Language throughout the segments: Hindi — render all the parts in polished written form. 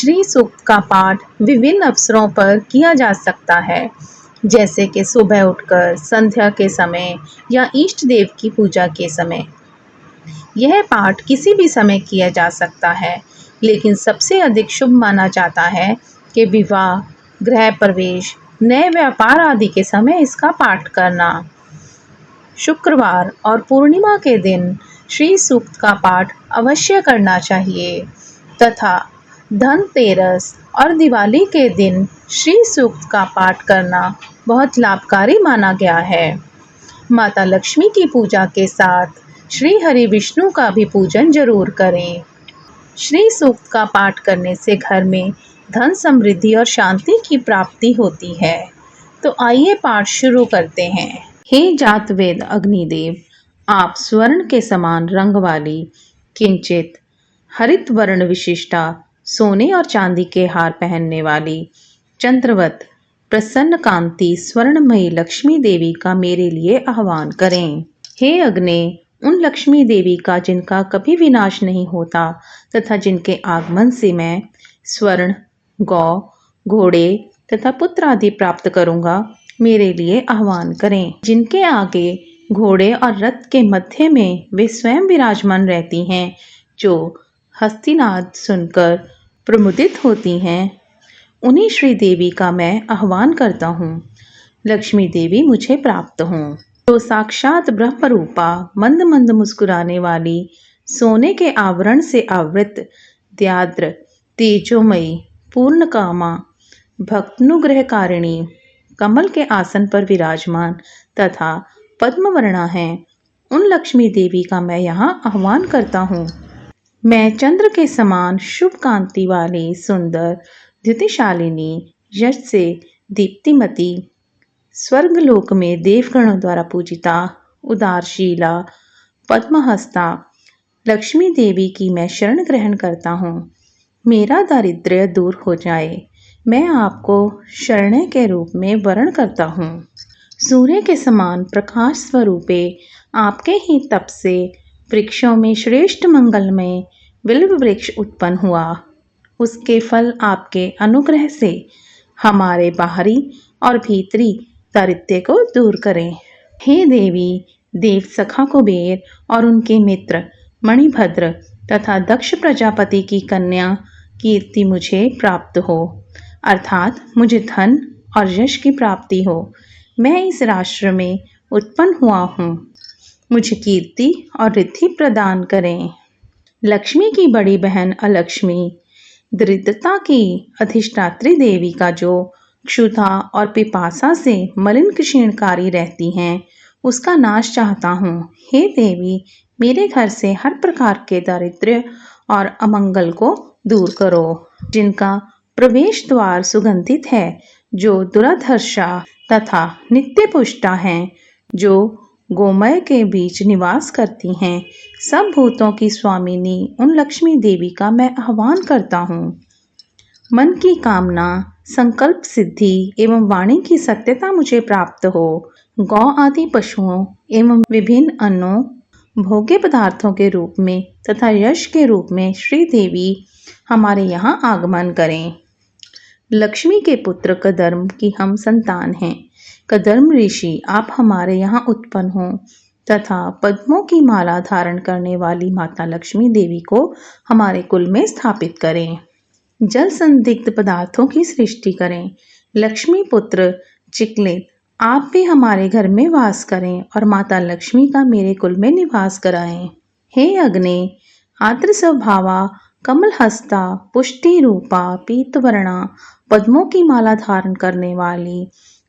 श्री सूक्त का पाठ विभिन्न अवसरों पर किया जा सकता है, जैसे कि सुबह उठकर, संध्या के समय या इष्ट देव की पूजा के समय। यह पाठ किसी भी समय किया जा सकता है, लेकिन सबसे अधिक शुभ माना जाता है कि विवाह, गृह प्रवेश, नए व्यापार आदि के समय इसका पाठ करना। शुक्रवार और पूर्णिमा के दिन श्री सूक्त का पाठ अवश्य करना चाहिए तथा धनतेरस और दिवाली के दिन श्री सूक्त का पाठ करना बहुत लाभकारी माना गया है। माता लक्ष्मी की पूजा के साथ श्री हरि विष्णु का भी पूजन जरूर करें। श्री सूक्त का पाठ करने से घर में धन समृद्धि और शांति की प्राप्ति होती है। तो आइए पाठ शुरू करते हैं। हे जात वेद अग्निदेव, आप स्वर्ण के समान रंग वाली, किंचित हरित वर्ण विशिष्टा, सोने और चांदी के हार पहनने वाली, चंद्रवत प्रसन्न कांति स्वर्णमयी लक्ष्मी देवी का मेरे लिए आह्वान करें। हे अग्नि, उन लक्ष्मी देवी का जिनका कभी विनाश नहीं होता तथा जिनके आगमन से मैं स्वर्ण, गौ, घोड़े तथा पुत्र आदि प्राप्त करूंगा, मेरे लिए आह्वान करें। जिनके आगे घोड़े और रथ के मध्य में वे स्वयं विराजमान रहती हैं, जो हस्तिनाद सुनकर प्रमुदित होती हैं, उन्हीं श्री देवी का मैं आह्वान करता हूँ। लक्ष्मी देवी मुझे प्राप्त हों। तो साक्षात ब्रह्म रूपा, मंद मंद मुस्कुराने वाली, सोने के आवरण से आवृत, द्याद्र तेजोमयी, पूर्ण कामा, भक्तनुग्रहकारिणी, कमल के आसन पर विराजमान तथा पद्मवर्णा है, उन लक्ष्मी देवी का मैं यहाँ आह्वान करता हूँ। मैं चंद्र के समान शुभ कांति वाली, सुंदर, द्युतिशालिनी, यश से दीप्तिमती, स्वर्गलोक में देवगणों द्वारा पूजिता, उदारशीला, पद्महस्ता लक्ष्मी देवी की मैं शरण ग्रहण करता हूँ। मेरा दारिद्र्य दूर हो जाए, मैं आपको शरण्य के रूप में वरण करता हूँ। सूर्य के समान प्रकाश स्वरूपे आपके ही तप से वृक्षों में श्रेष्ठ मंगलमय बिल्व वृक्ष उत्पन्न हुआ। उसके फल आपके अनुग्रह से हमारे बाहरी और भीतरी दारिद्र्य को दूर करें। हे देवी, देव सखा कुबेर और उनके मित्र मणिभद्र तथा दक्ष प्रजापति की कन्या कीर्ति मुझे प्राप्त हो, अर्थात मुझे धन और यश की प्राप्ति हो। मैं इस राष्ट्र में उत्पन्न हुआ हूँ, मुझे कीर्ति और रिद्धि प्रदान करें। लक्ष्मी की बड़ी बहन अलक्ष्मी, दरिद्रता की अधिष्ठात्री देवी का जो क्षुधा और पिपासा से मलिन क्षीणकारी रहती हैं, उसका नाश चाहता हूँ। हे देवी, मेरे घर से हर प्रकार के दारिद्र्य और अमंगल को दूर करो। जिनका प्रवेश द्वार सुगंधित है, जो दुराधर्षा तथा नित्य पुष्टा हैं, जो गोमय के बीच निवास करती हैं, सब भूतों की स्वामिनी उन लक्ष्मी देवी का मैं आह्वान करता हूँ। मन की कामना, संकल्प सिद्धि एवं वाणी की सत्यता मुझे प्राप्त हो। गौ आदि पशुओं एवं विभिन्न अन्नों, भोग्य पदार्थों के रूप में तथा यश के रूप में श्री देवी हमारे यहाँ आगमन करें। लक्ष्मी के पुत्र कदर्म की हम संतान हैं। कदर्म ऋषि, आप हमारे यहाँ उत्पन्न हो तथा पद्मों की माला धारण करने वाली माता लक्ष्मी देवी को हमारे कुल में स्थापित करें। जल संदिग्ध पदार्थों की सृष्टि करें। लक्ष्मी पुत्र चिकलित, आप भी हमारे घर में वास करें और माता लक्ष्मी का मेरे कुल में निवास कराएं। हे अग्नि, आर्द्र स्वभावा, कमल हस्ता, पुष्टि रूपा, पीतवर्णा, पद्मों की माला धारण करने वाली,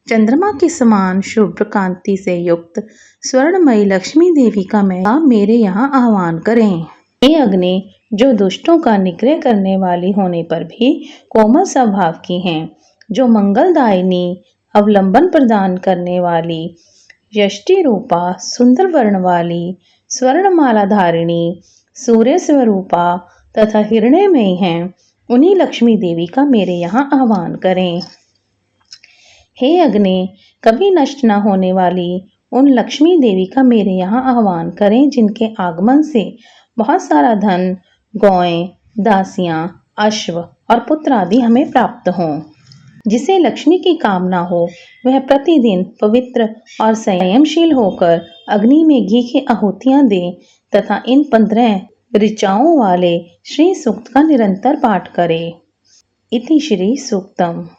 चंद्रमा के समान शुभ्र कांति से युक्त स्वर्णमयी लक्ष्मी देवी का मैं मेरे यहाँ आह्वान करें। हे अग्नि, जो दुष्टों का निग्रह करने वाली होने पर भी कोमल स्वभाव की हैं, जो मंगलदायिनी, अवलंबन प्रदान करने वाली, यष्टि रूपा, सुंदर वर्ण वाली, स्वर्णमाला धारिणी, सूर्य स्वरूपा तथा हिरण्यमयी हैं, उन्हीं लक्ष्मी देवी का मेरे यहाँ आह्वान करें। हे अग्नि, कभी नष्ट न होने वाली उन लक्ष्मी देवी का मेरे यहाँ आह्वान करें, जिनके आगमन से बहुत सारा धन, गौएं, दासियां, अश्व, और पुत्र आदि हमें प्राप्त हों। जिसे लक्ष्मी की कामना हो वह प्रतिदिन पवित्र और संयमशील होकर अग्नि में घी की आहुतियां दे तथा इन 15 ऋचाओं वाले श्री सूक्त का निरंतर पाठ करे। इति श्री सूक्तम।